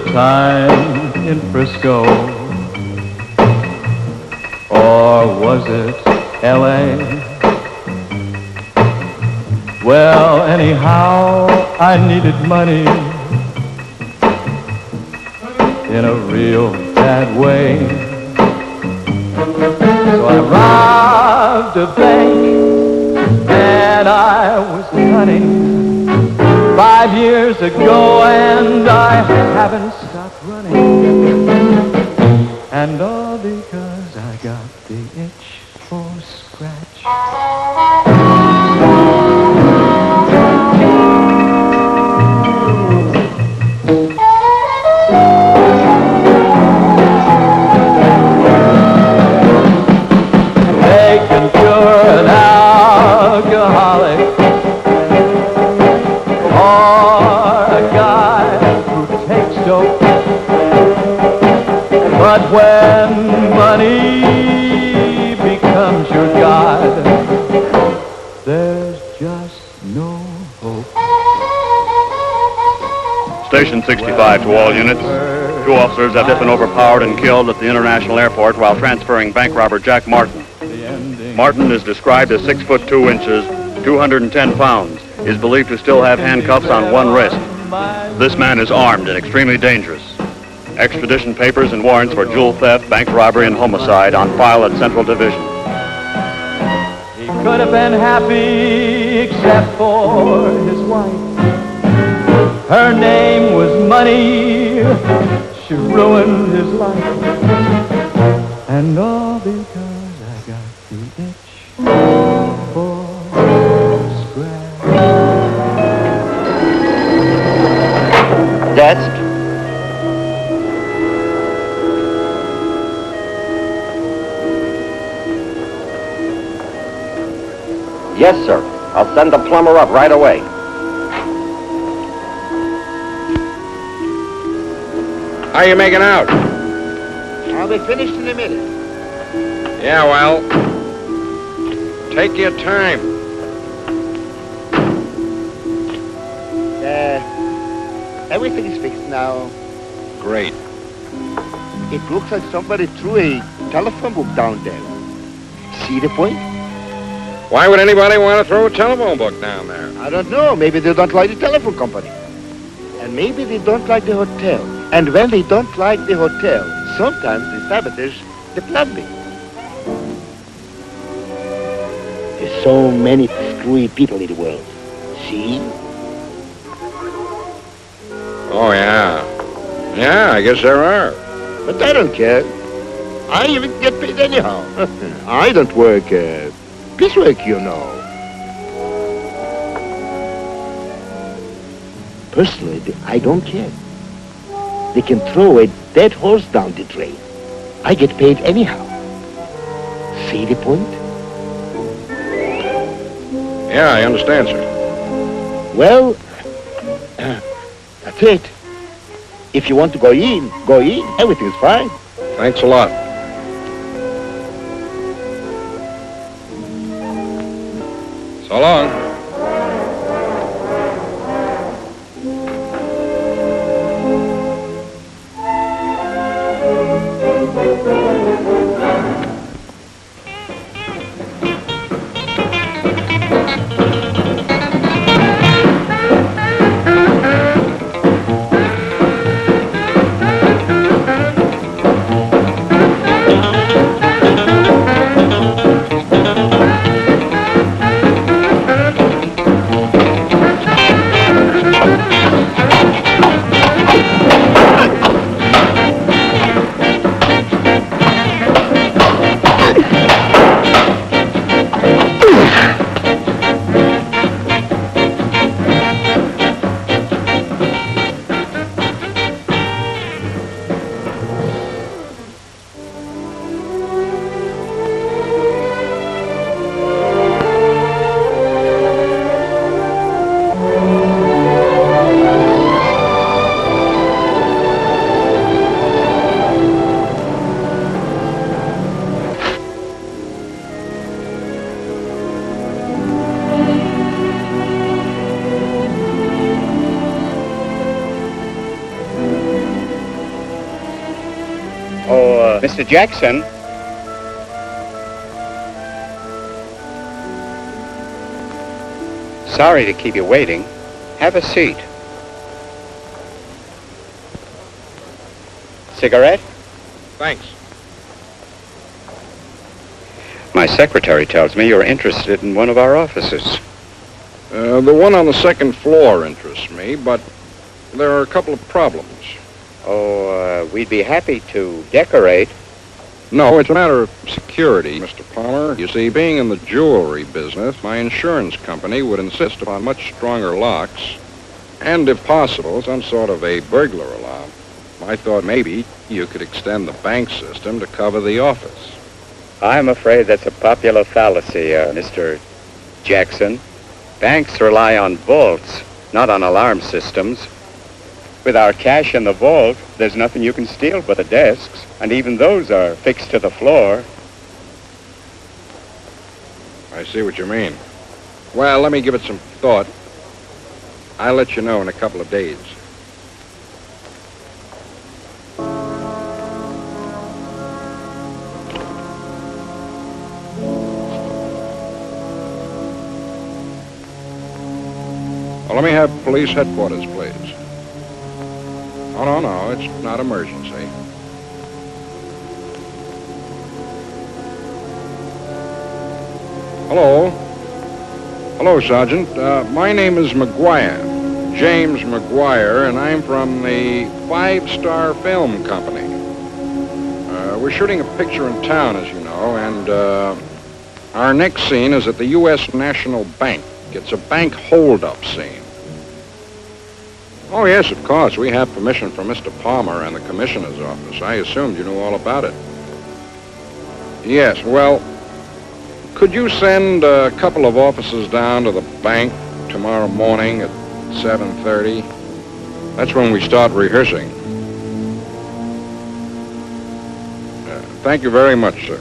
time in Frisco, or was it L.A.? Well, anyhow, I needed money in a real bad way. So I robbed a bank, and I was cunning 5 years ago, and I haven't stopped running. And all because I got the itch for scratch. They can cure an alcoholic or a guy who takes dope. But when money becomes your god, there's just no hope. Station 65 to all units. 2 officers have been overpowered and killed at the international airport while transferring bank robber Jack Martin. Martin is described as 6 foot 2 inches, 210 pounds. Is believed to still have handcuffs on one wrist. This man is armed and extremely dangerous. Extradition papers and warrants for jewel theft, bank robbery, and homicide on file at Central Division. He could have been happy except for his wife. Her name was Money. She ruined his life. And all because I got the itch for scratch. Desk. Yes, sir. I'll send the plumber up right away. How you making out? I'll be finished in a minute. Yeah, well, take your time. Everything is fixed now. Great. It looks like somebody threw a telephone book down there. See the point? Why would anybody want to throw a telephone book down there? I don't know. Maybe they don't like the telephone company. And maybe they don't like the hotel. And when they don't like the hotel, sometimes they sabotage the plumbing. There's so many screwy people in the world. See? Oh, yeah. Yeah, I guess there are. But I don't care. I even get paid anyhow. I don't work piecework, you know. Personally, I don't care. They can throw a dead horse down the drain. I get paid anyhow. See the point? Yeah, I understand, sir. Well, that's it. If you want to go in, go in. Everything's fine. Thanks a lot. So long. Mr. Jackson? Sorry to keep you waiting. Have a seat. Cigarette? Thanks. My secretary tells me you're interested in one of our offices. The one on the second floor interests me, but there are a couple of problems. Oh, we'd be happy to decorate. No, it's a matter of security, Mr. Palmer. You see, being in the jewelry business, my insurance company would insist upon much stronger locks, and if possible, some sort of a burglar alarm. I thought maybe you could extend the bank system to cover the office. I'm afraid that's a popular fallacy, Mr. Jackson. Banks rely on vaults, not on alarm systems. With our cash in the vault, there's nothing you can steal but the desks, and even those are fixed to the floor. I see what you mean. Well, let me give it some thought. I'll let you know in a couple of days. Well, let me have police headquarters, please. Oh, no, it's not emergency. Hello. Hello, Sergeant. My name is McGuire, James McGuire, and I'm from the 5-Star Film Company. We're shooting a picture in town, as you know, and our next scene is at the U.S. National Bank. It's a bank hold-up scene. Oh, yes, of course. We have permission from Mr. Palmer and the Commissioner's office. I assumed you knew all about it. Yes, well, could you send a couple of officers down to the bank tomorrow morning at 7:30? That's when we start rehearsing. Thank you very much, sir.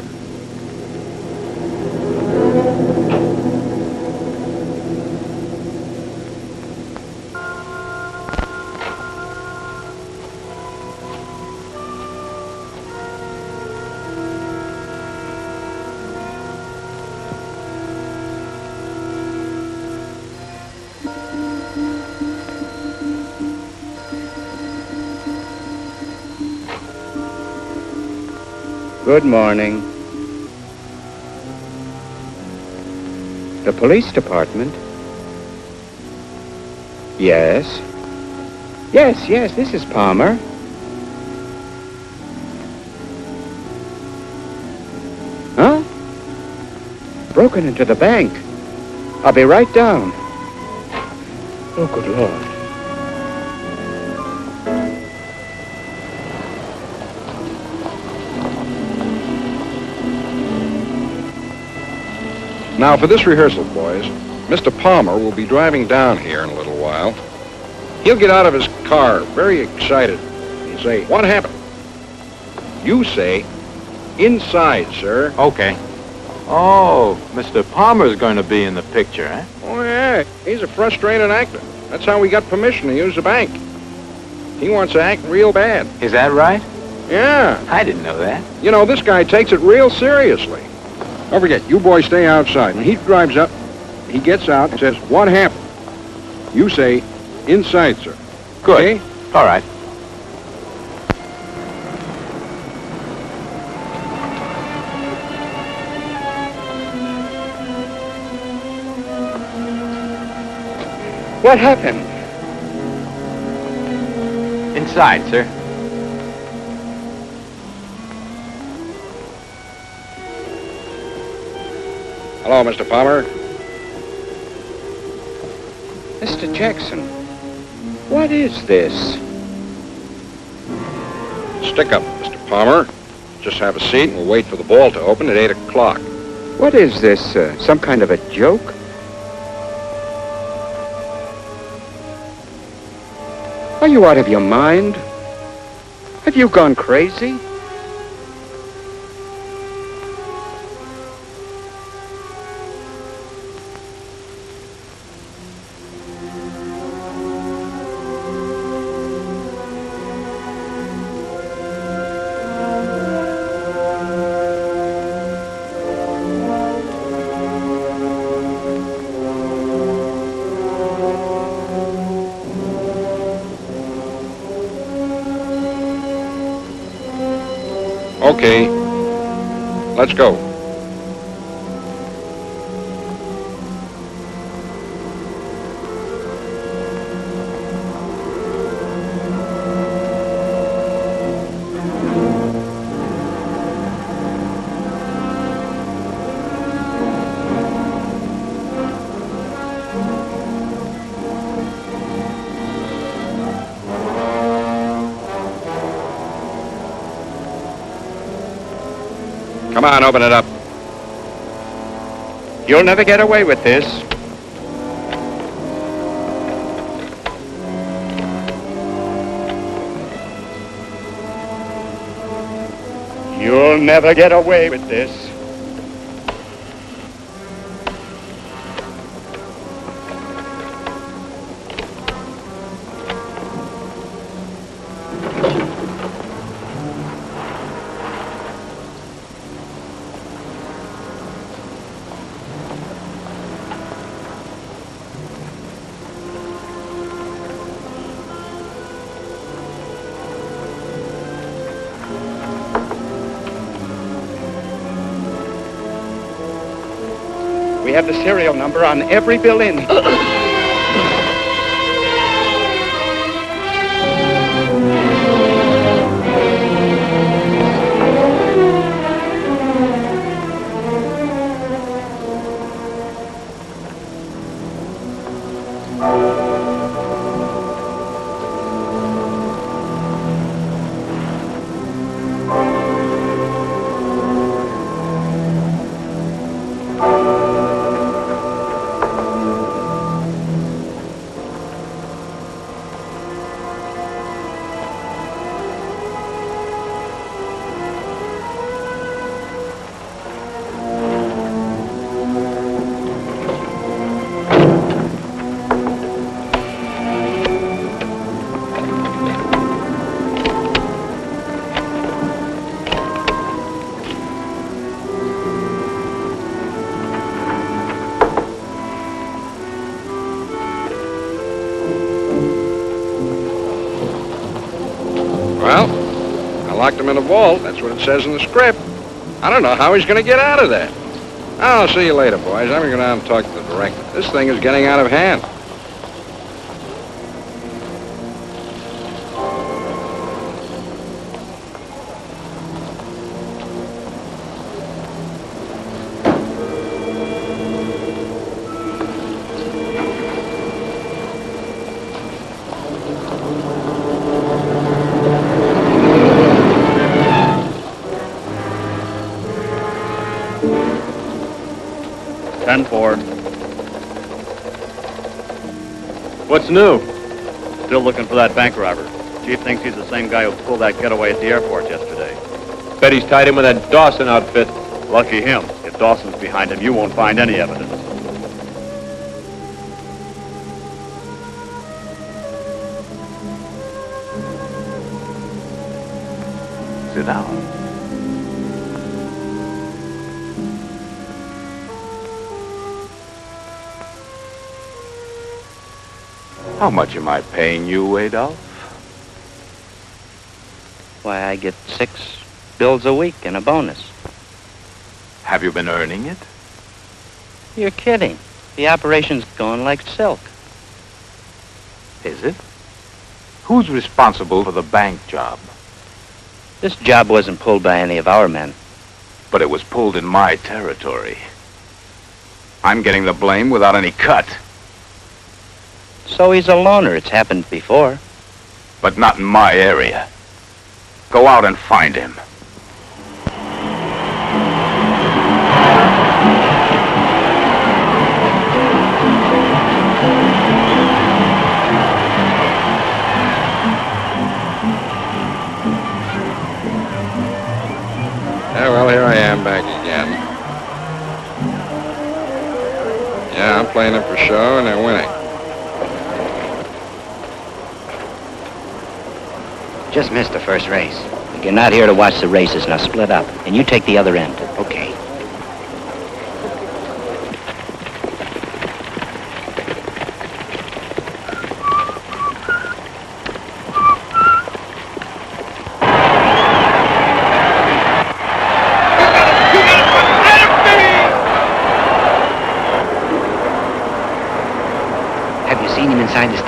Good morning. The police department? Yes. Yes, this is Palmer. Huh? Broken into the bank. I'll be right down. Oh, good Lord. Now, for this rehearsal, boys, Mr. Palmer will be driving down here in a little while. He'll get out of his car, very excited, and say, "What happened?" You say, "Inside, sir." Okay. Oh, Mr. Palmer's going to be in the picture, eh? Oh, yeah. He's a frustrated actor. That's how we got permission to use the bank. He wants to act real bad. Is that right? Yeah. I didn't know that. You know, this guy takes it real seriously. Don't forget, you boys stay outside. When he drives up, he gets out and says, "What happened?" You say, "Inside, sir." Good. Okay? All right. What happened? Inside, sir. Hello, Mr. Palmer. Mr. Jackson, what is this? Stick up, Mr. Palmer. Just have a seat and we'll wait for the ball to open at 8 o'clock. What is this, some kind of a joke? Are you out of your mind? Have you gone crazy? Okay. Let's go. Come on, open it up. You'll never get away with this. You'll never get away with this. We have the serial number on every bill in. Locked him in a vault. That's what it says in the script. I don't know how he's going to get out of there. I'll see you later, boys. I'm going to go down and talk to the director. This thing is getting out of hand. What's new? Still looking for that bank robber. Chief thinks he's the same guy who pulled that getaway at the airport yesterday. Bet he's tied in with that Dawson outfit. Lucky him. If Dawson's behind him, you won't find any evidence. Sit down. How much am I paying you, Adolph? Why, I get 6 bills a week and a bonus. Have you been earning it? You're kidding. The operation's going like silk. Is it? Who's responsible for the bank job? This job wasn't pulled by any of our men. But it was pulled in my territory. I'm getting the blame without any cut. So he's a loner. It's happened before. But not in my area. Go out and find him. Yeah, well, here I am back again. Yeah, I'm playing them for show and they're winning. Just missed the first race. You're not here to watch the races. Now split up. And you take the other end. Okay.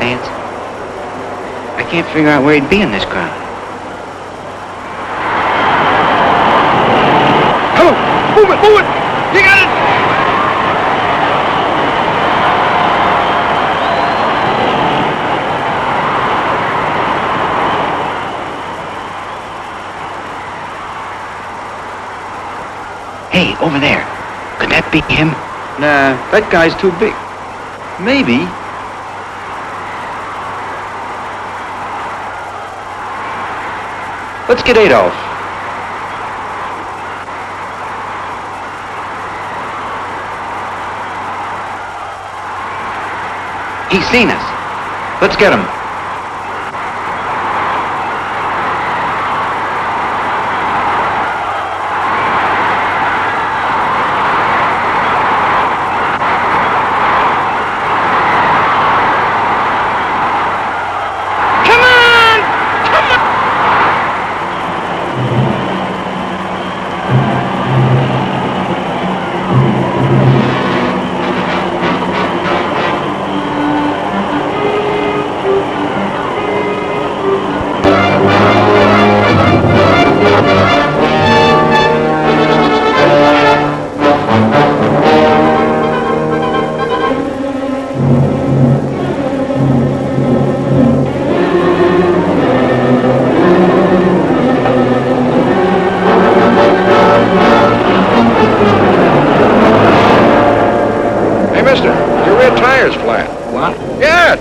understands? I can't figure out where he'd be in this crowd. Hello! Move it! Move it! You got it! Hey, over there. Could that be him? Nah, that guy's too big. Maybe. Let's get Adolf. He's seen us. Let's get him.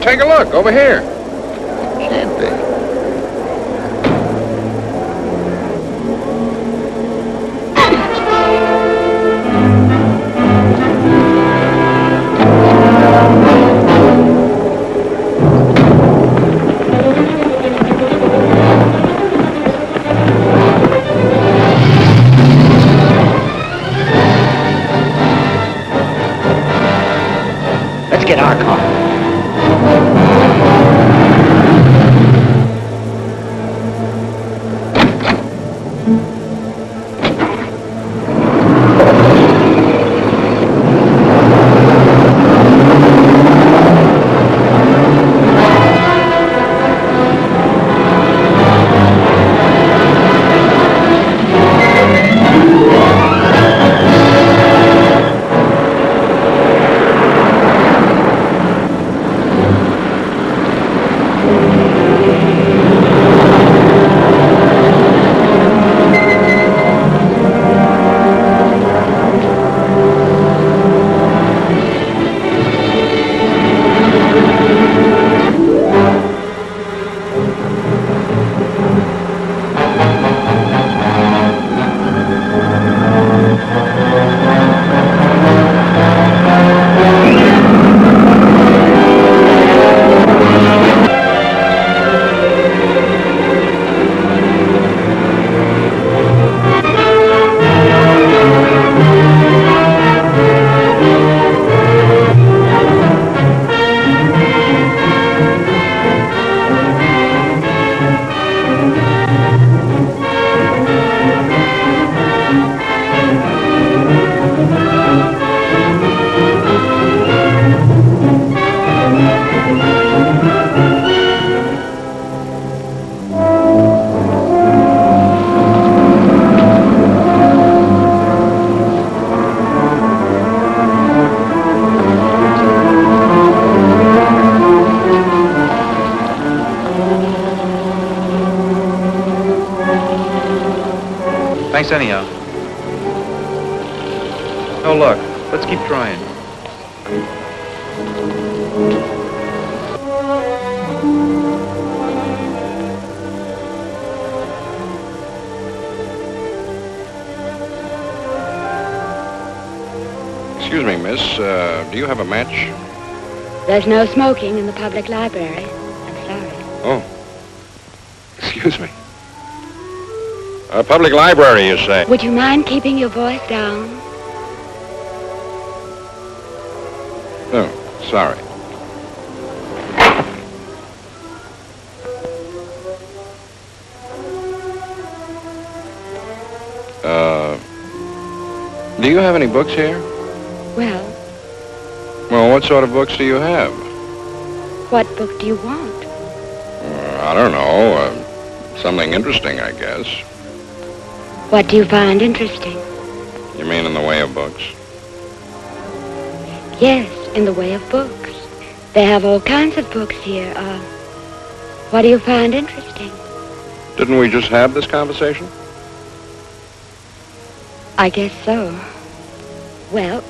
Take a look, over here. Can't be. Let's get our car. Thanks anyhow. No luck. Let's keep trying. Excuse me, miss. Do you have a match? There's no smoking in the public library. I'm sorry. Oh. Excuse me. A public library, you say? Would you mind keeping your voice down? Oh, sorry. Do you have any books here? Well, Well, what sort of books do you have? What book do you want? I don't know. Something interesting, I guess. What do you find interesting? You mean in the way of books? Yes, in the way of books. They have all kinds of books here. What do you find interesting? Didn't we just have this conversation? I guess so. Well,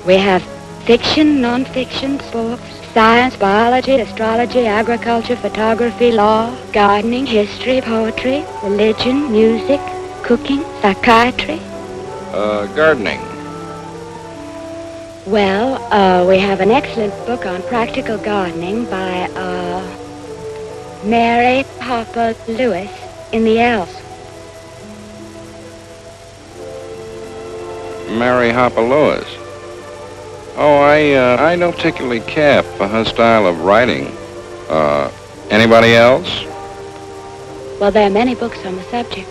we have fiction, non-fiction, sports, science, biology, astrology, agriculture, photography, law, gardening, history, poetry, religion, music, cooking, psychiatry. Gardening. Well, we have an excellent book on practical gardening by, Mary Harper Lewis in the Alps. Mary Harper Lewis. Oh, I don't particularly care for her style of writing. Anybody else? Well, there are many books on the subject.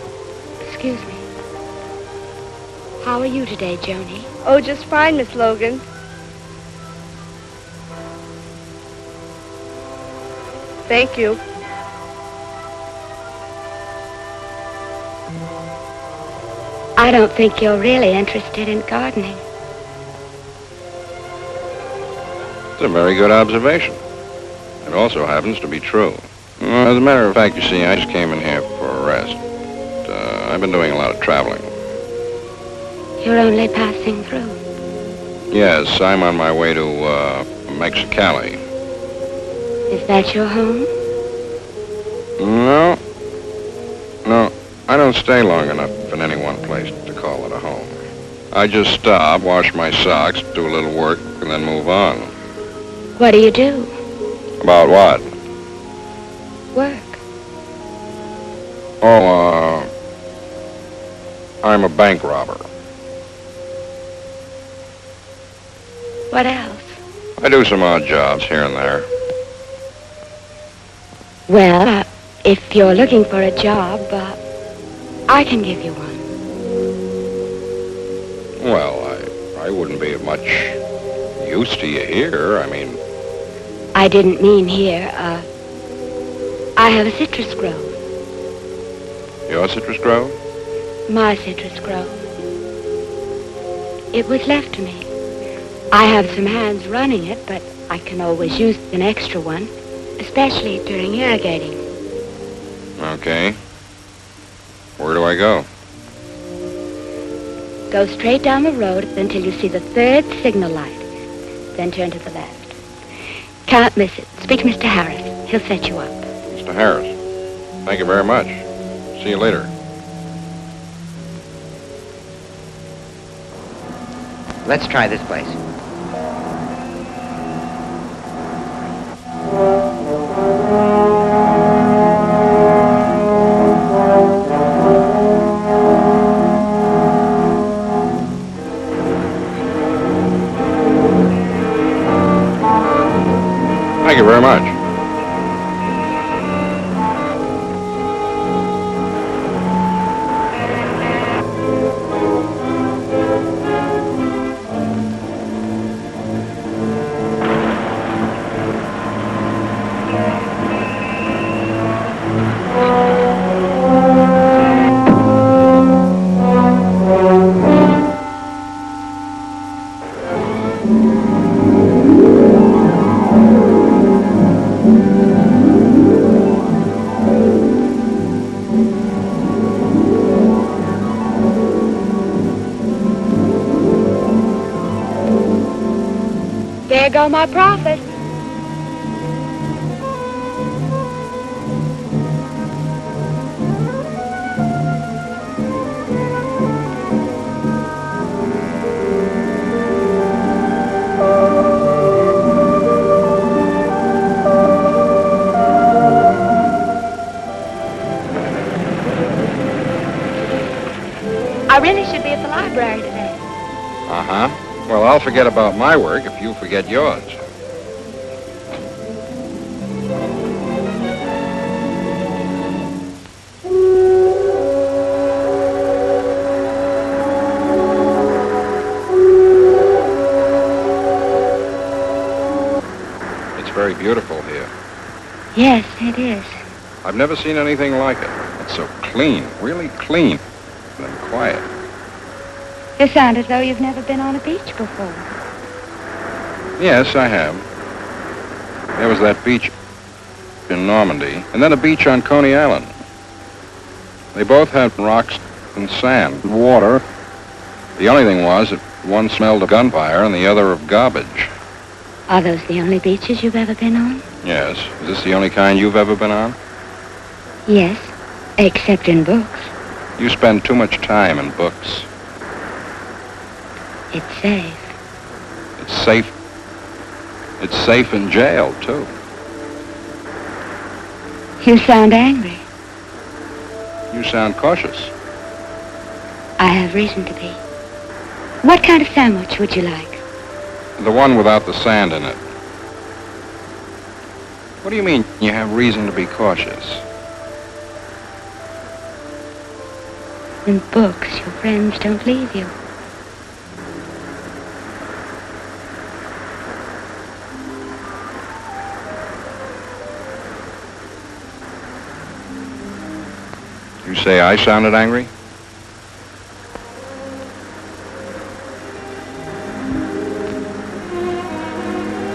Excuse me. How are you today, Joni? Oh, just fine, Miss Logan. Thank you. I don't think you're really interested in gardening. It's a very good observation. It also happens to be true. As a matter of fact, you see, I just came in here for a rest. I've been doing a lot of traveling. You're only passing through. Yes, I'm on my way to Mexicali. Is that your home? No, I don't stay long enough in any one place to call it a home. I just stop, wash my socks, do a little work, and then move on. What do you do? About what? Work. Oh, I'm a bank robber. What else? I do some odd jobs here and there. Well, if you're looking for a job, I can give you one. Well, I wouldn't be of much use to you here. I mean... I didn't mean here. I have a citrus grove. Your citrus grove? My citrus grove. It was left to me. I have some hands running it, but I can always use an extra one, especially during irrigating. Okay. Where do I go? Go straight down the road until you see the third signal light. Then turn to the left. Can't miss it. Speak to Mr. Harris. He'll set you up. Mr. Harris. Thank you very much. See you later. Let's try this place. Thank you very much. There go my profits. I really should be at the library today. Uh-huh. Well, I'll forget about my work if you forget yours. It's very beautiful here. Yes, it is. I've never seen anything like it. It's so clean, really clean and quiet. You sound as though you've never been on a beach before. Yes, I have. There was that beach in Normandy, and then a beach on Coney Island. They both had rocks and sand, water. The only thing was that one smelled of gunfire and the other of garbage. Are those the only beaches you've ever been on? Yes. Is this the only kind you've ever been on? Yes, except in books. You spend too much time in books. It's safe. It's safe. It's safe in jail, too. You sound angry. You sound cautious. I have reason to be. What kind of sandwich would you like? The one without the sand in it. What do you mean you have reason to be cautious? In books, your friends don't leave you. You say I sounded angry?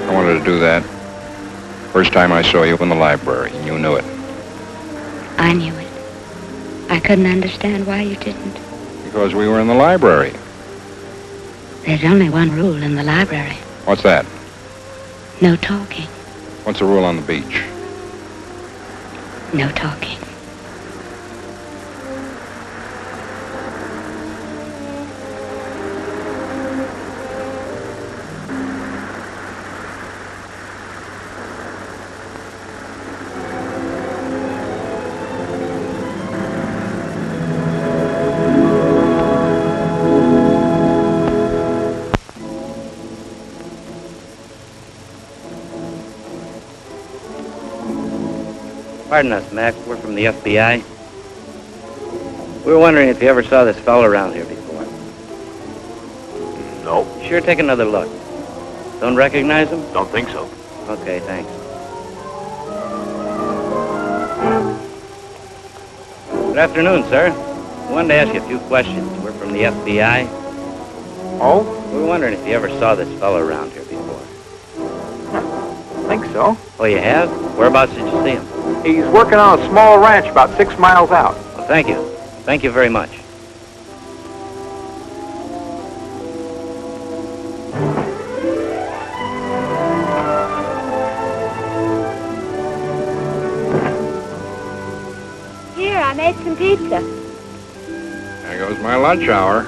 I wanted to do that. First time I saw you in the library, and you knew it. I knew it. I couldn't understand why you didn't. Because we were in the library. There's only one rule in the library. What's that? No talking. What's the rule on the beach? No talking. Pardon us, Mac. We're from the FBI. We were wondering if you ever saw this fellow around here before. No. Sure, take another look. Don't recognize him? Don't think so. Okay, thanks. Good afternoon, sir. We wanted to ask you a few questions. We're from the FBI. Oh? We were wondering if you ever saw this fellow around here before. Think so. Oh, you have? Whereabouts did you see him? He's working on a small ranch about 6 miles out. Well, thank you. Thank you very much. Here, I made some pizza. There goes my lunch hour.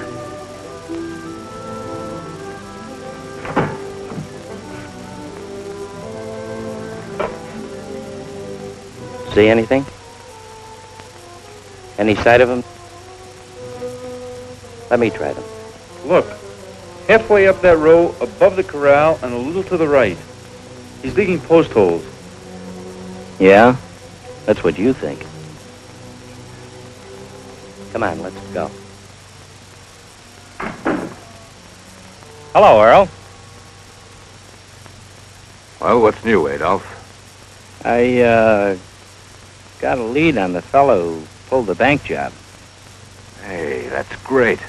See anything? Any sight of him? Let me try them. Look, halfway up that row, above the corral, and a little to the right. He's digging post holes. Yeah? That's what you think. Come on, let's go. Hello, Earl. Well, what's new, Adolf? I, got a lead on the fellow who pulled the bank job. Hey, that's great.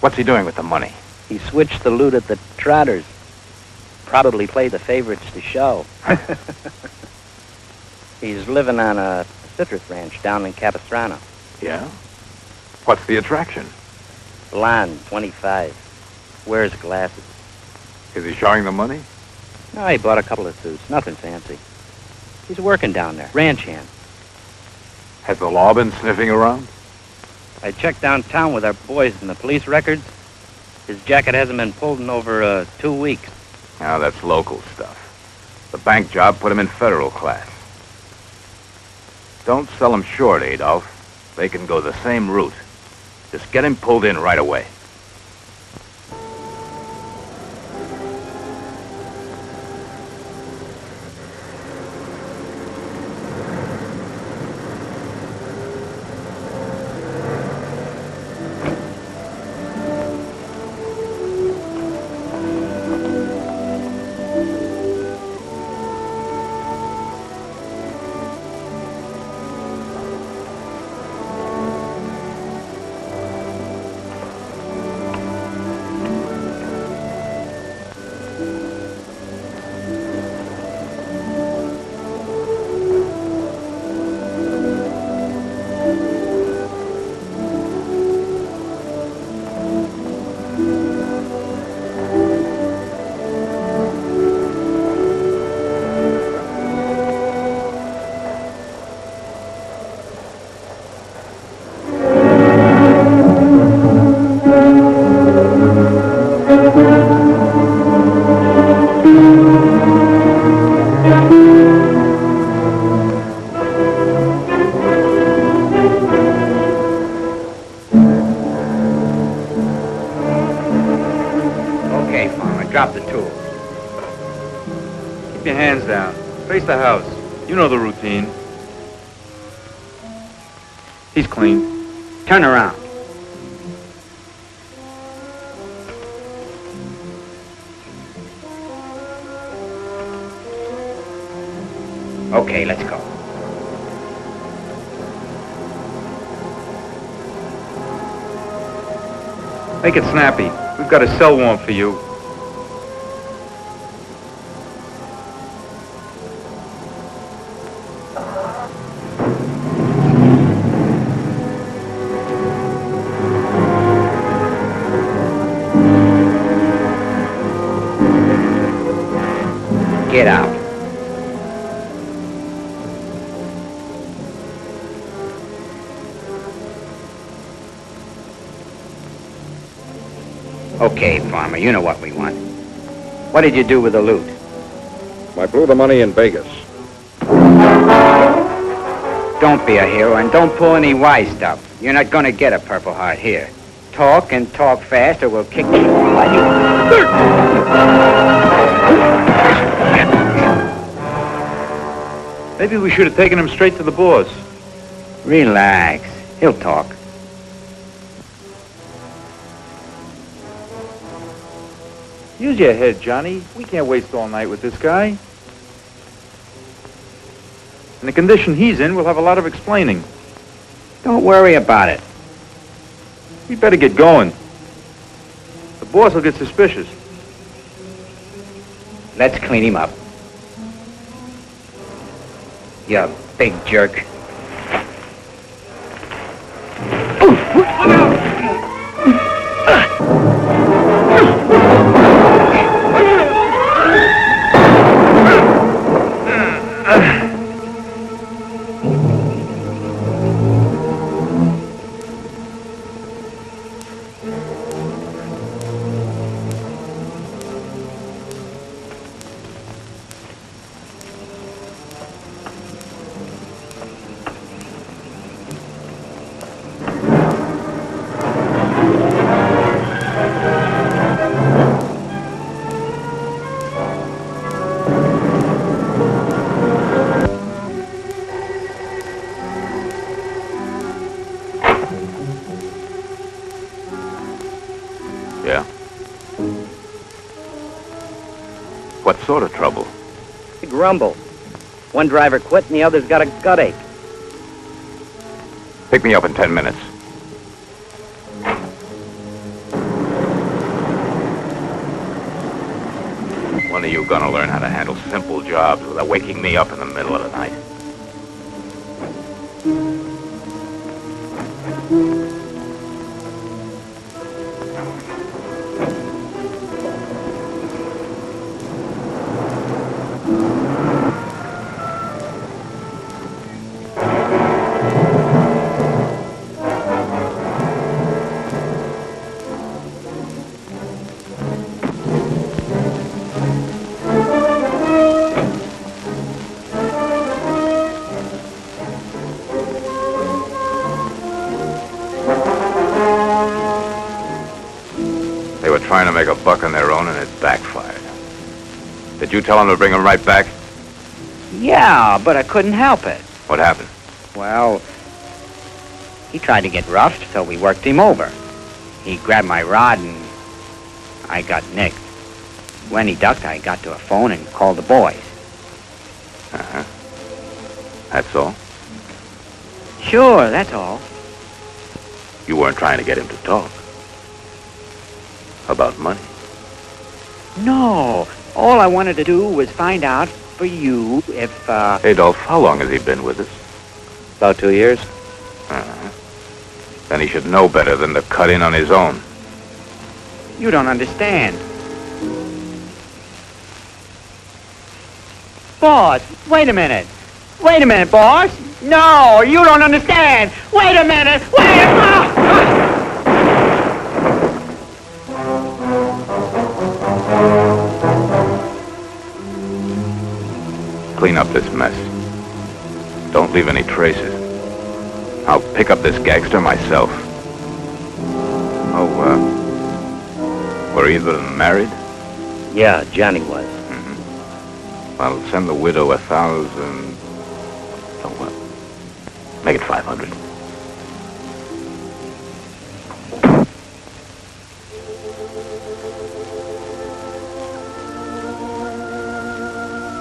What's he doing with the money? He switched the loot at the Trotters. Probably played the favorites to show. He's living on a citrus ranch down in Capistrano. Yeah? What's the attraction? Blonde, 25. Wears glasses. Is he showing the money? No, he bought a couple of suits. Nothing fancy. He's working down there. Ranch hand. Has the law been sniffing around? I checked downtown with our boys in the police records. His jacket hasn't been pulled in over 2 weeks. Now, that's local stuff. The bank job put him in federal class. Don't sell him short, Adolf. They can go the same route. Just get him pulled in right away. Keep your hands down. Face the house. You know the routine. He's clean. Turn around. Okay, let's go. Make it snappy. We've got a cell warrant for you. Get out. Okay, Farmer, you know what we want. What did you do with the loot? I blew the money in Vegas. Don't be a hero and don't pull any wise stuff. You're not gonna get a Purple Heart here. Talk and talk fast or we'll kick you. Maybe we should have taken him straight to the boss. Relax. He'll talk. Use your head, Johnny. We can't waste all night with this guy. In the condition he's in, we'll have a lot of explaining. Don't worry about it. We better get going. The boss will get suspicious. Let's clean him up. You big jerk. Yeah? What sort of trouble? Big rumble. One driver quit and the other's got a gut ache. Pick me up in 10 minutes. When are you gonna learn how to handle simple jobs without waking me up in the middle of the night? They were trying to make a buck on their own, and it backfired. Did you tell them to bring him right back? Yeah, but I couldn't help it. What happened? Well, he tried to get roughed, so we worked him over. He grabbed my rod and I got nicked. When he ducked, I got to a phone and called the boys. Uh-huh. That's all? Sure, that's all. You weren't trying to get him to talk? About money? No, all I wanted to do was find out for you if, Adolf, how long has he been with us? About 2 years. Uh-huh. Then he should know better than to cut in on his own. You don't understand. Boss, wait a minute. Wait a minute, boss. No, you don't understand. Wait a minute. Wait a minute. Clean up this mess. Don't leave any traces. I'll pick up this gangster myself. Oh, were either of them married? Yeah, Johnny was. Mm-hmm. I'll send the widow 1,000. Oh, well, make it 500.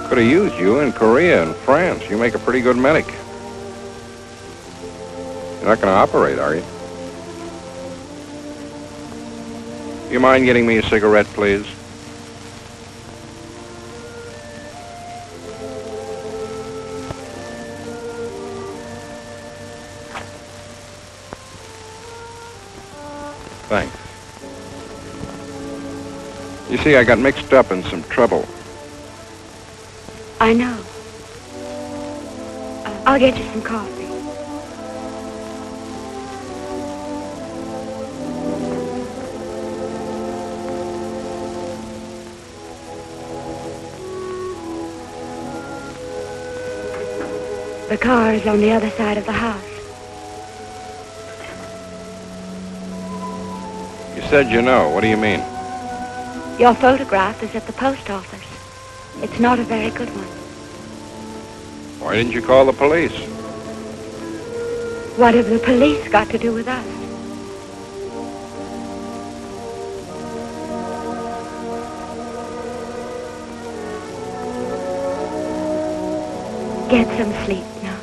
Could have used you in Korea and France. You make a pretty good medic. You're not going to operate, are you? You mind getting me a cigarette, please? Thanks. You see, I got mixed up in some trouble. I know. I'll get you some coffee. The car is on the other side of the house. You said you know. What do you mean? Your photograph is at the post office. It's not a very good one. Why didn't you call the police? What have the police got to do with us? Get some sleep now.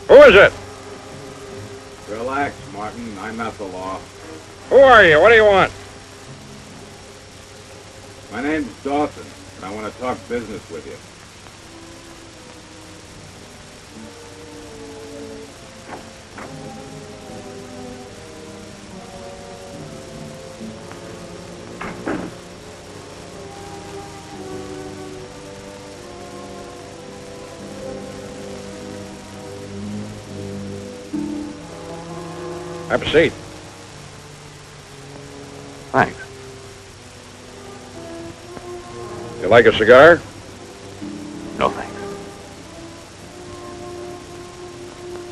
Who is it? Relax, Martin. I'm Matthau. Who are you? What do you want? My name's Dawson, and I want to talk business with you. Have a seat. Thanks. You like a cigar? No, thanks.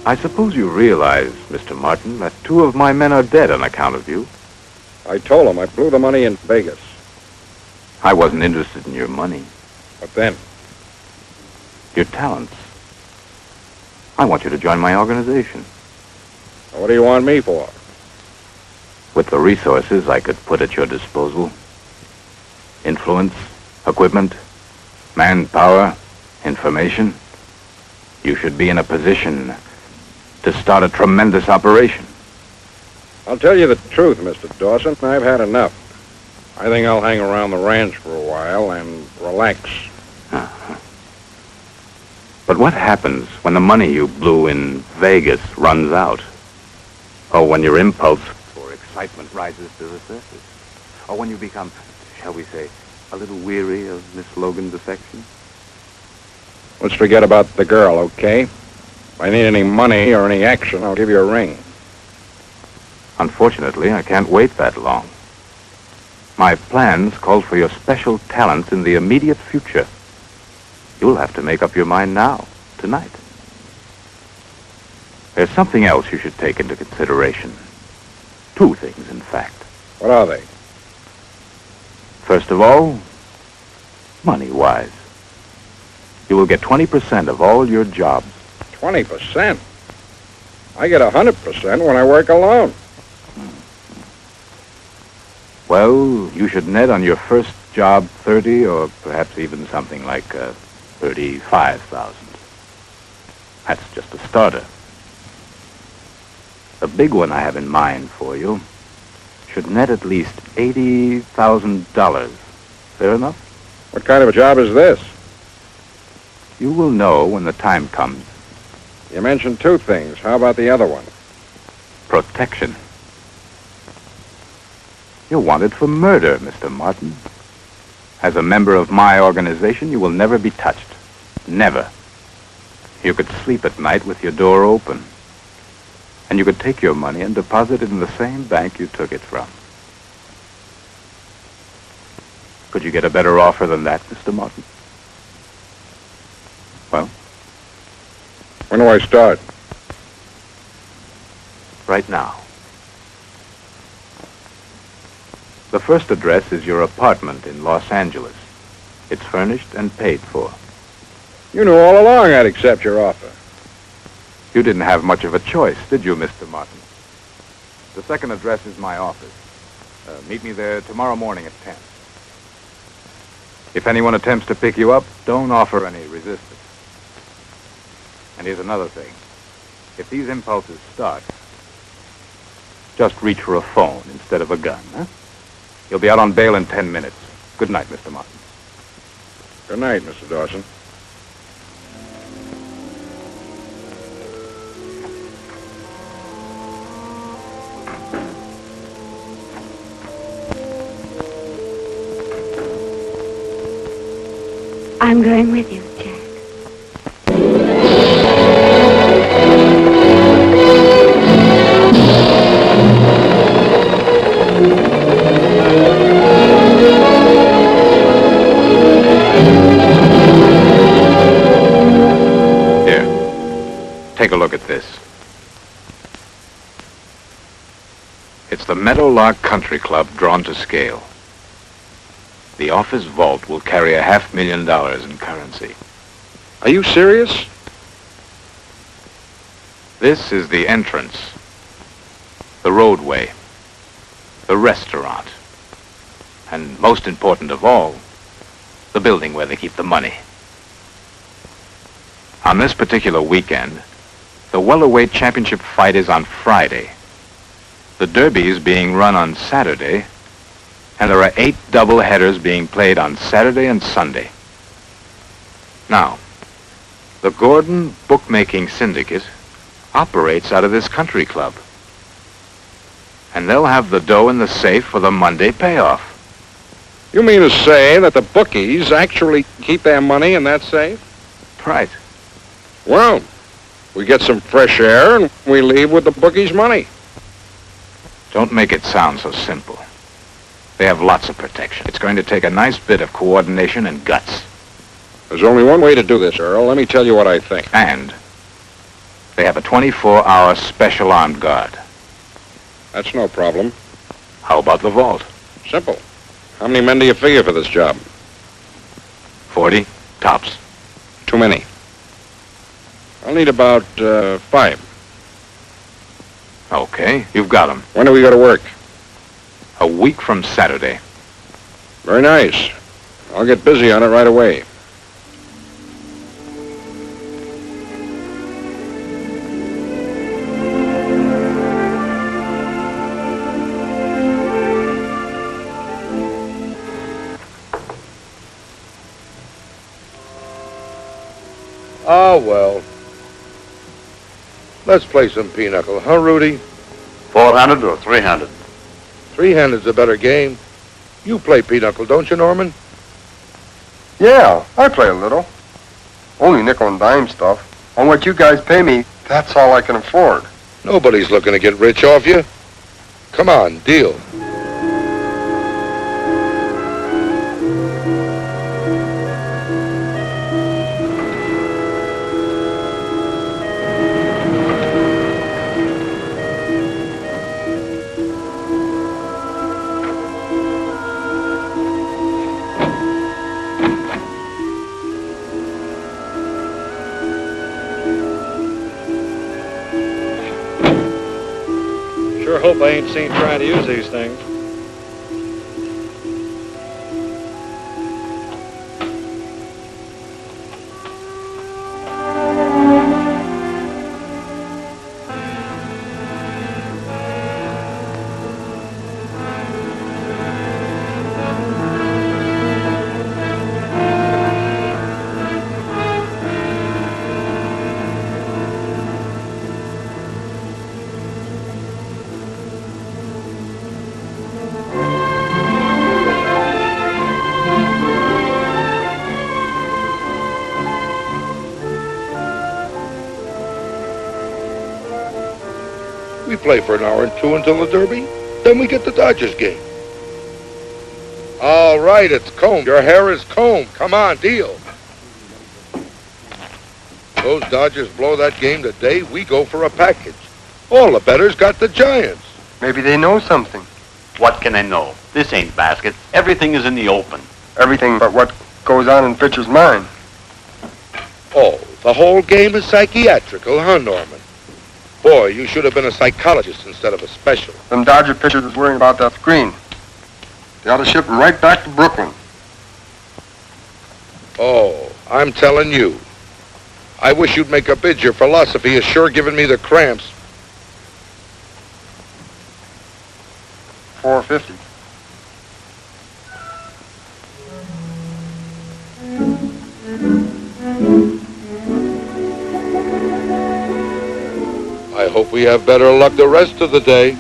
I suppose you realize, Mr. Martin, that 2 of my men are dead on account of you. I told him I blew the money in Vegas. I wasn't interested in your money. But then? Your talents. I want you to join my organization. What do you want me for? With the resources I could put at your disposal, influence, equipment, manpower, information, you should be in a position to start a tremendous operation. I'll tell you the truth, Mr. Dawson. I've had enough. I think I'll hang around the ranch for a while and relax. Uh-huh. But what happens when the money you blew in Vegas runs out? Or when your impulse for excitement rises to the surface? Or when you become, shall we say, a little weary of Miss Logan's affection? Let's forget about the girl, okay? If I need any money or any action, I'll give you a ring. Unfortunately, I can't wait that long. My plans call for your special talents in the immediate future. You'll have to make up your mind now, tonight. There's something else you should take into consideration. 2 things, in fact. What are they? First of all, money-wise. You will get 20% of all your jobs. 20%? I get 100% when I work alone. Well, you should net on your first job 30 or perhaps even something like 35,000. That's just a starter. The big one I have in mind for you should net at least $80,000. Fair enough? What kind of a job is this? You will know when the time comes. You mentioned two things. How about the other one? Protection. You're wanted for murder, Mr. Martin. As a member of my organization, you will never be touched. Never. You could sleep at night with your door open. And you could take your money and deposit it in the same bank you took it from. Could you get a better offer than that, Mr. Martin? Well? When do I start? Right now. The first address is your apartment in Los Angeles. It's furnished and paid for. You knew all along I'd accept your offer. You didn't have much of a choice, did you, Mr. Martin? The second address is my office. Meet me there tomorrow morning at 10. If anyone attempts to pick you up, don't offer any resistance. And here's another thing. If these impulses start, just reach for a phone instead of a gun, huh? You'll be out on bail in 10 minutes. Good night, Mr. Martin. Good night, Mr. Dawson. I'm going with you, Jack. Here. Take a look at this. It's the Meadowlark Country Club drawn to scale. The office vault will carry $500,000 in currency. Are you serious? This is the entrance, the roadway, the restaurant, and most important of all, the building where they keep the money. On this particular weekend, the welterweight championship fight is on Friday. The derby is being run on Saturday, and there are 8 double headers being played on Saturday and Sunday. Now, the Gordon Bookmaking Syndicate operates out of this country club. And they'll have the dough in the safe for the Monday payoff. You mean to say that the bookies actually keep their money in that safe? Right. Well, we get some fresh air and we leave with the bookies' money. Don't make it sound so simple. They have lots of protection. It's going to take a nice bit of coordination and guts. There's only one way to do this, Earl. Let me tell you what I think. And they have a 24-hour special armed guard. That's no problem. How about the vault? Simple. How many men do you figure for this job? 40, tops. Too many. I'll need about 5. Okay, you've got them. When do we go to work? A week from Saturday. Very nice. I'll get busy on it right away. Oh, well. Let's play some pinochle, huh, Rudy? 400 or 300? Three-handed's a better game. You play pinochle, don't you, Norman? Yeah, I play a little. Only nickel and dime stuff. On what you guys pay me, that's all I can afford. Nobody's looking to get rich off you. Come on, deal. Sure hope I ain't seen trying to use these things. play for an hour and two until the Derby. Then we get the Dodgers game. All right, it's combed. Your hair is combed. Come on, deal. Those Dodgers blow that game today, we go for a package. All the bettors got the Giants. Maybe they know something. What can they know? This ain't basket. Everything is in the open. Everything but what goes on in pitcher's mind. Oh, the whole game is psychiatrical, huh, Norman? Boy, you should have been a psychologist instead of a specialist. Them Dodger pitchers is worrying about that screen. They ought to ship him right back to Brooklyn. Oh, I'm telling you. I wish you'd make a bid. Your philosophy is sure giving me the cramps. $4.50. I hope we have better luck the rest of the day.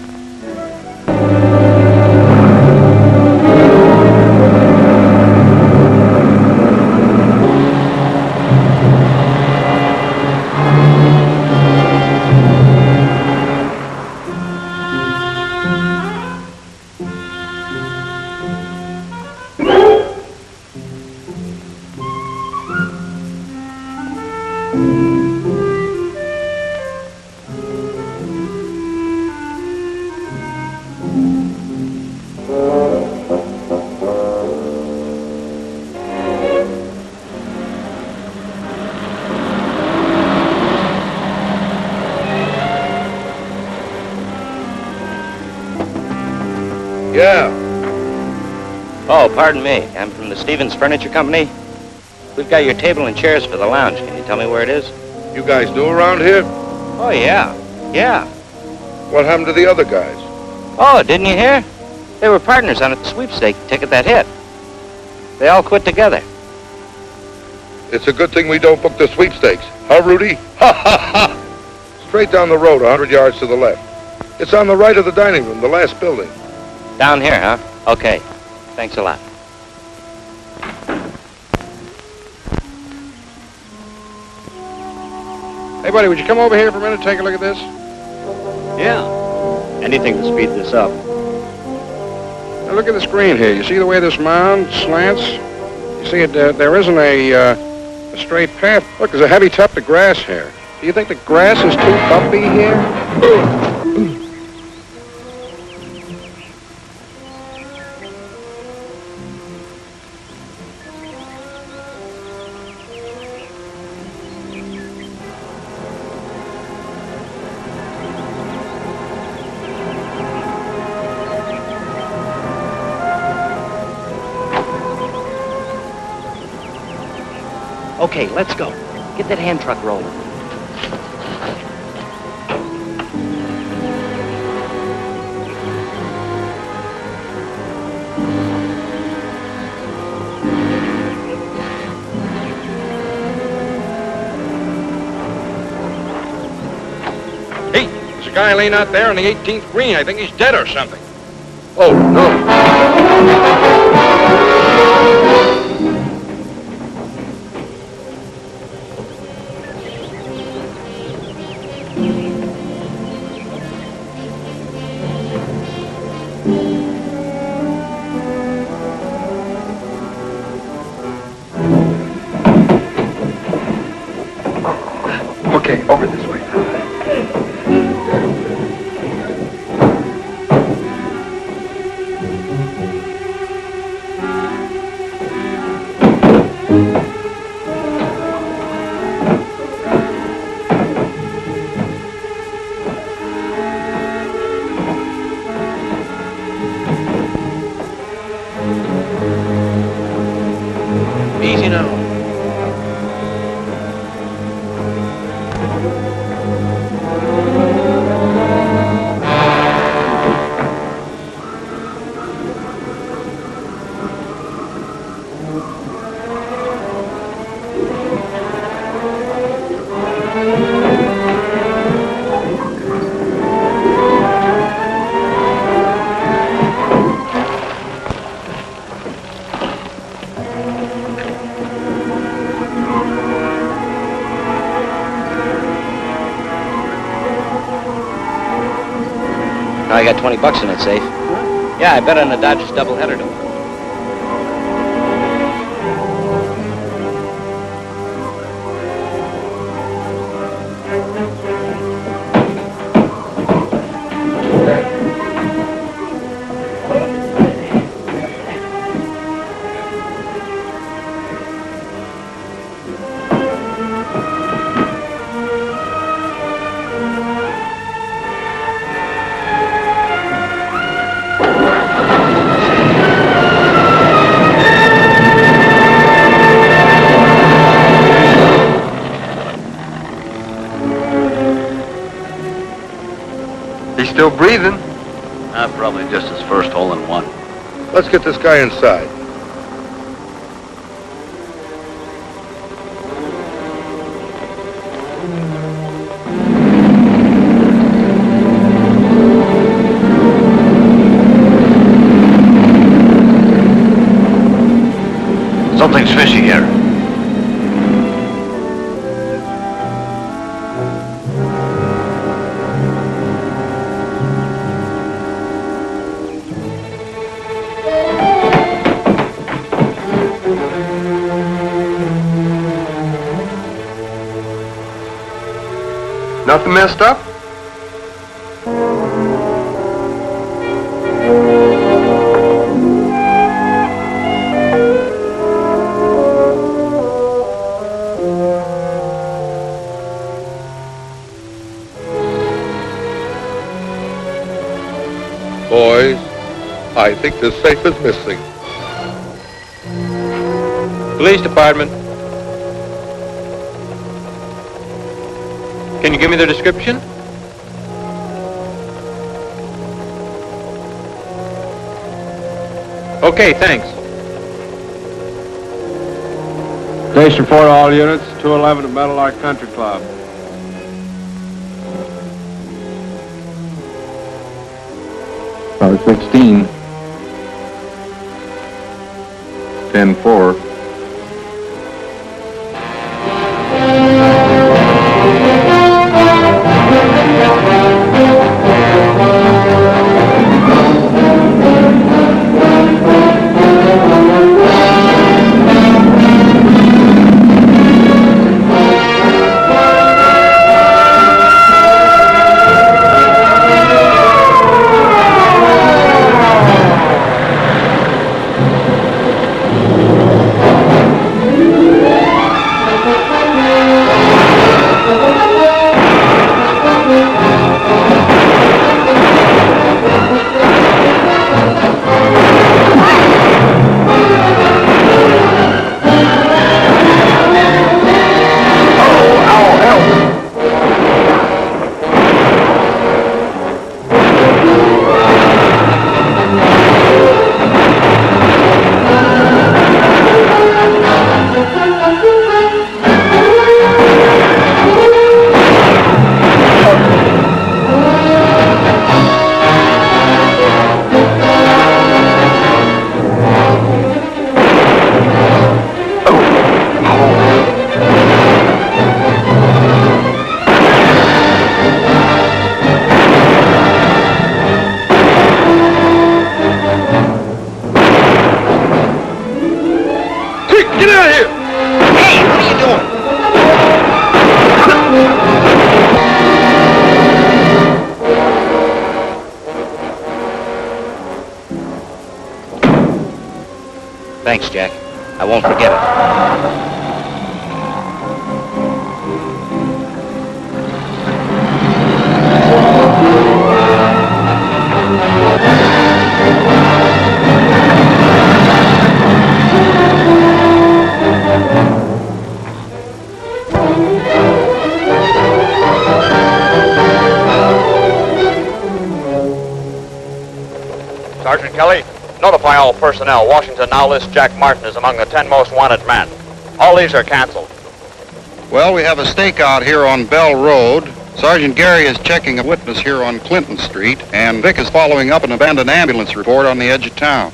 Yeah. Oh, pardon me. I'm from the Stevens Furniture Company. We've got your table and chairs for the lounge. Can you tell me where it is? You guys new around here? Oh, yeah. Yeah. What happened to the other guys? Oh, didn't you hear? They were partners on a sweepstake ticket that hit. They all quit together. It's a good thing we don't book the sweepstakes. Huh, Rudy? Ha, ha, ha! Straight down the road, 100 yards to the left. It's on the right of the dining room, the last building. Down here, huh? Okay. Thanks a lot. Hey, buddy, would you come over here for a minute and take a look at this? Yeah. Anything to speed this up. Now, look at the screen here. You see the way this mound slants? You see, there isn't a straight path. Look, there's a heavy tuft of grass here. Do you think the grass is too bumpy here? Okay, let's go. Get that hand truck rolling. Hey, there's a guy laying out there on the 18th green. I think he's dead or something. Oh, no. Okay, over this way. Easy now. I got 20 bucks in that safe. Yeah, I bet on the Dodgers doubleheader tomorrow. He's still breathing. Probably just his first hole in one. Let's get this guy inside. Something's fishy here. Nothing messed up? Boys, I think the safe is missing. Police department. Can you give me the description? Okay, thanks. Station 4 to all units, 211 at Meadowlark Country Club. Car 16. 10-4. Thanks, Jack. I won't forget it. Sergeant Kelly, notify all personnel. Washington now lists Jack Martin as among the 10 most wanted men. All these are canceled. Well, we have a stakeout here on Bell Road. Sergeant Gary is checking a witness here on Clinton Street, and Vic is following up an abandoned ambulance report on the edge of town.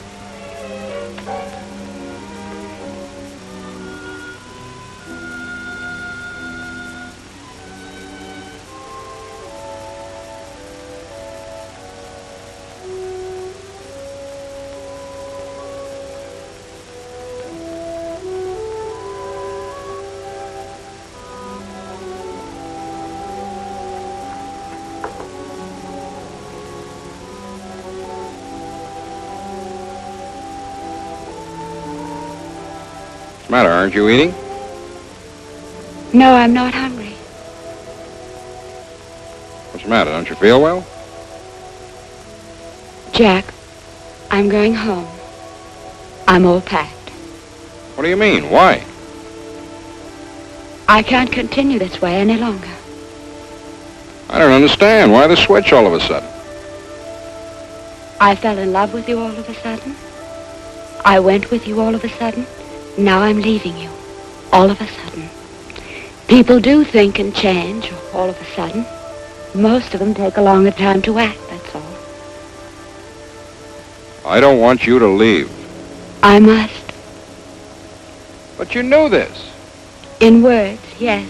What's the matter? Aren't you eating? No, I'm not hungry. What's the matter? Don't you feel well? Jack, I'm going home. I'm all packed. What do you mean? Why? I can't continue this way any longer. I don't understand. Why the switch all of a sudden? I fell in love with you all of a sudden. I went with you all of a sudden. Now I'm leaving you all of a sudden. People do think and change all of a sudden. Most of them take a longer time to act, that's all. I don't want you to leave. I must. But you knew this. In words, yes.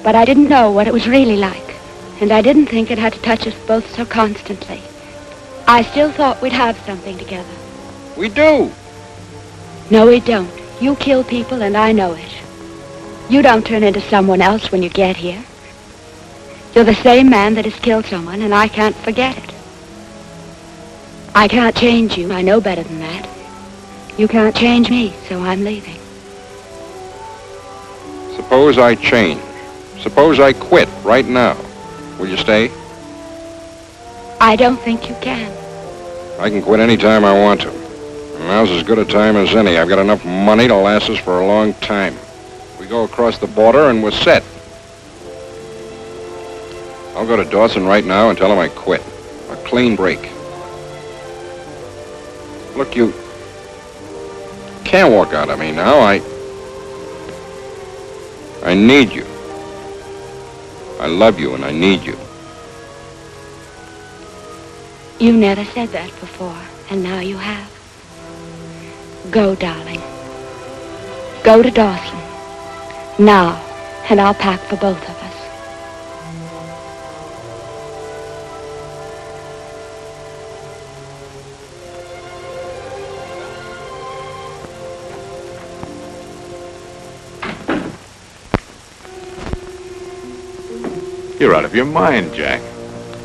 But I didn't know what it was really like. And I didn't think it had to touch us both so constantly. I still thought we'd have something together. We do. No, we don't. You kill people, and I know it. You don't turn into someone else when you get here. You're the same man that has killed someone, and I can't forget it. I can't change you. I know better than that. You can't change me, so I'm leaving. Suppose I change. Suppose I quit right now. Will you stay? I don't think you can. I can quit any time I want to. And now's as good a time as any. I've got enough money to last us for a long time. We go across the border and we're set. I'll go to Dawson right now and tell him I quit. A clean break. Look, you can't walk out on me now. I need you. I love you and I need you. You never said that before, and now you have. Go, darling. Go to Dawson. Now, and I'll pack for both of us. You're out of your mind, Jack.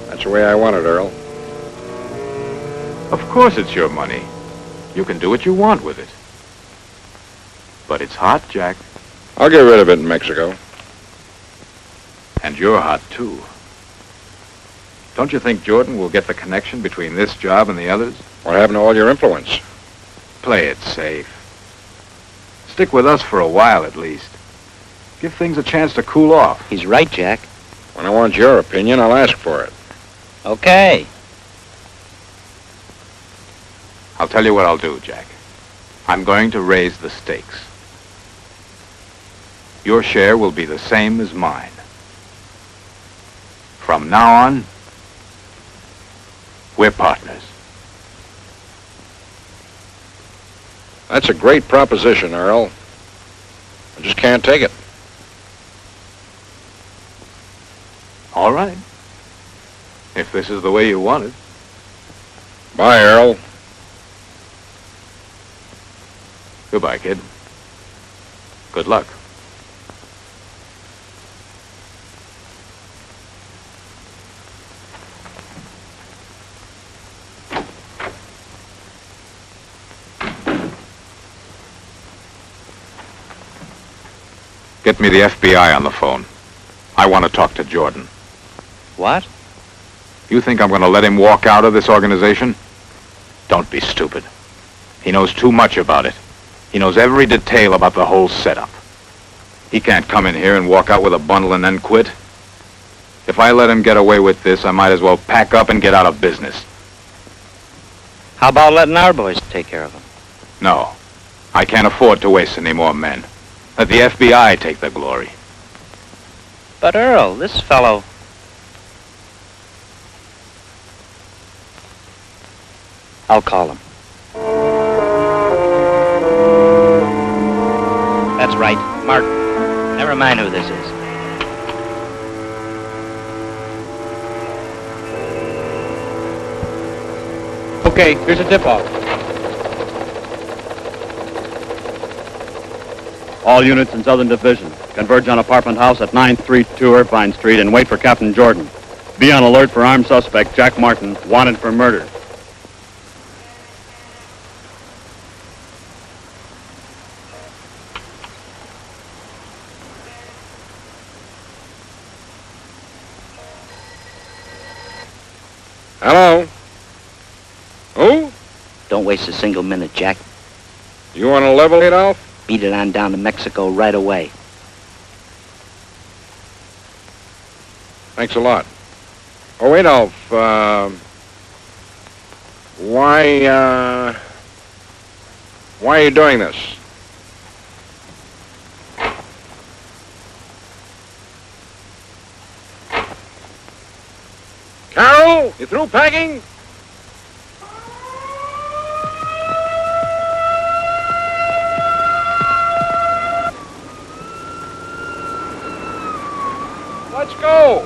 That's the way I want it, Earl. Of course it's your money. You can do what you want with it. But it's hot, Jack. I'll get rid of it in Mexico. And you're hot, too. Don't you think Jordan will get the connection between this job and the others? What happened to all your influence? Play it safe. Stick with us for a while, at least. Give things a chance to cool off. He's right, Jack. When I want your opinion, I'll ask for it. Okay. I'll tell you what I'll do, Jack. I'm going to raise the stakes. Your share will be the same as mine. From now on, we're partners. That's a great proposition, Earl. I just can't take it. All right. If this is the way you want it. Bye, Earl. Goodbye, kid. Good luck. Get me the FBI on the phone. I want to talk to Jordan. What? You think I'm going to let him walk out of this organization? Don't be stupid. He knows too much about it. He knows every detail about the whole setup. He can't come in here and walk out with a bundle and then quit. If I let him get away with this, I might as well pack up and get out of business. How about letting our boys take care of him? No. I can't afford to waste any more men. Let the FBI take the glory. But Earl, this fellow... I'll call him. That's right, Martin. Never mind who this is. Okay, here's a tip-off. All units in Southern Division converge on Apartment House at 932 Irvine Street and wait for Captain Jordan. Be on alert for armed suspect Jack Martin, wanted for murder. Hello? Who? Don't waste a single minute, Jack. You want to level it off? Beat it on down to Mexico right away. Thanks a lot. Oh, Adolf, why are you doing this? Carol, you through packing? Let's go.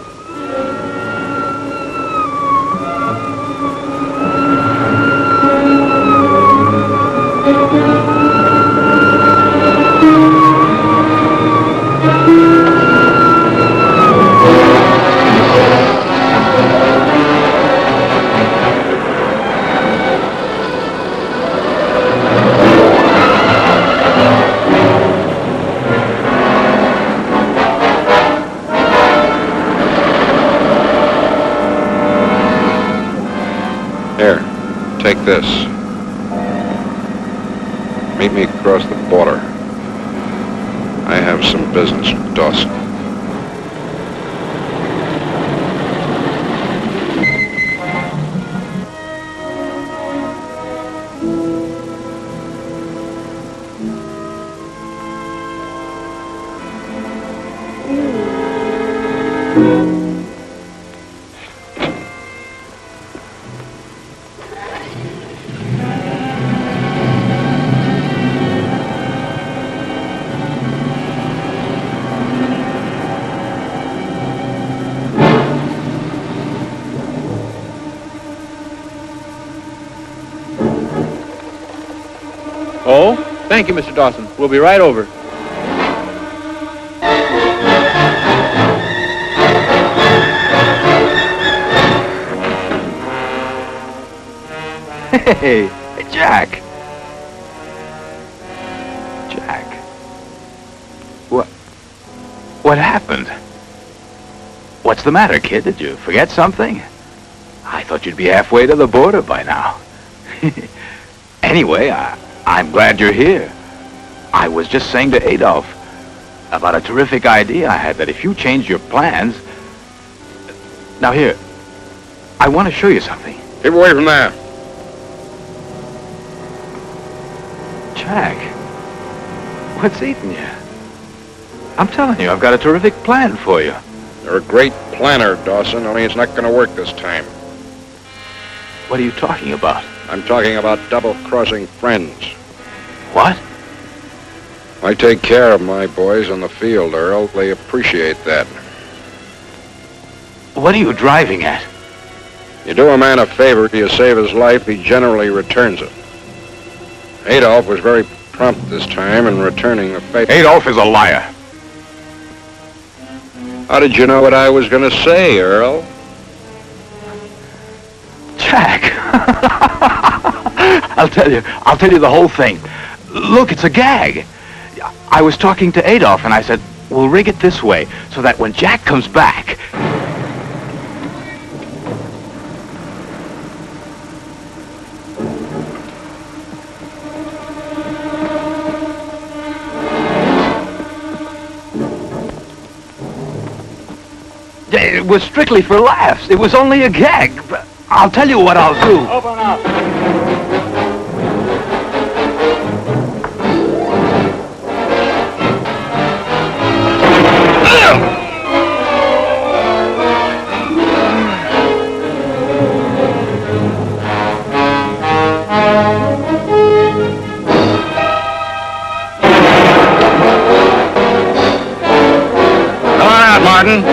Here, take this. Meet me across the border. I have some business with Dawson. Oh, thank you, Mr. Dawson. We'll be right over. Hey, Jack. Jack. What happened? What's the matter, kid? Did you forget something? I thought you'd be halfway to the border by now. Anyway, I'm glad you're here. I was just saying to Adolf about a terrific idea I had that if you changed your plans... Now here, I want to show you something. Keep away from there. Jack, what's eating you? I'm telling you, I've got a terrific plan for you. You're a great planner, Dawson, only it's not going to work this time. What are you talking about? I'm talking about double-crossing friends. What? I take care of my boys on the field, Earl. They appreciate that. What are you driving at? You do a man a favor, you save his life, he generally returns it. Adolf was very prompt this time in returning the favor. Adolf is a liar. How did you know what I was going to say, Earl? Jack. I'll tell you the whole thing. Look, it's a gag. I was talking to Adolf and I said, we'll rig it this way so that when Jack comes back... It was strictly for laughs. It was only a gag. But I'll tell you what I'll do. Open up. Come on out, Martin.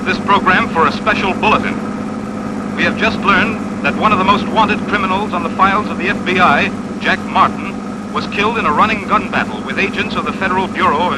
This program for a special bulletin. We have just learned that one of the most wanted criminals on the files of the FBI, Jack Martin, was killed in a running gun battle with agents of the Federal Bureau of